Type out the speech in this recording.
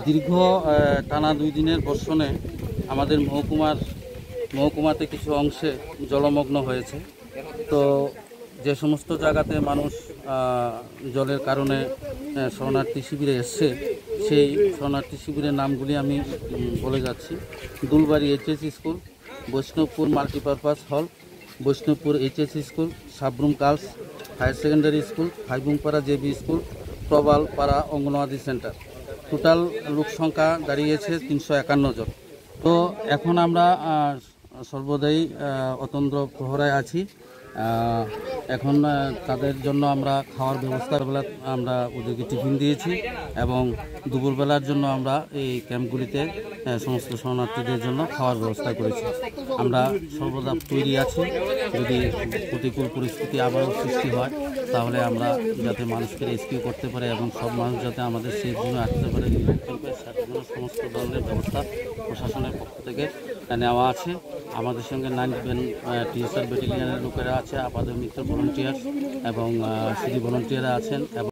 দীর্ঘ টানা 2 দিনের বর্ষণে আমাদের মহকুমাতে কিছু অংশে জলমগ্ন হয়েছে। তো যে সমস্ত জায়গাতে মানুষ জলের কারণে শরণার্থী শিবিরে এসছে, সেই শরণার্থী শিবিরের নামগুলি আমি বলে যাচ্ছি। Dulbari HS school, Baishnabpur multipurpose hall, Baishnabpur HS school, Sabroom girls higher secondary school, Haibungpara JB school, Prabalpara anganwadi centre. Total লোক সংখ্যা দাঁড়িয়েছে 351 জন। তো এখন আমরা সর্বদাই অতন্দ্র প্রহরায় আছি। এখন তাদের জন্য আমরা খাওয়ার ব্যবস্থার বেলা আমরা ওদেরকে টিফিন দিয়েছি এবং দুপুরবেলার জন্য আমরা এই ক্যাম্পগুলিতে সমস্ত শরণার্থীদের জন্য খাওয়ার ব্যবস্থা করেছি। আমরা সর্বদা তৈরি আছি, যদি প্রতিকূল পরিস্থিতি আবারও সৃষ্টি হয় তাহলে আমরা যাতে মানুষকে রেস্কিউ করতে পারে এবং সব মানুষ যাতে আমাদের সেই জন্য আসতে পারে সেটার জন্য সমস্ত ধরনের ব্যবস্থা প্রশাসনের পক্ষ থেকে নেওয়া আছে। আমাদের সঙ্গে 9 টিএসআর ব্যাটালিয়নের লোকেরা আছে, আপাতত মিত্র ভলান্টিয়ার এবং সিডি ভলান্টিয়াররা আছেন।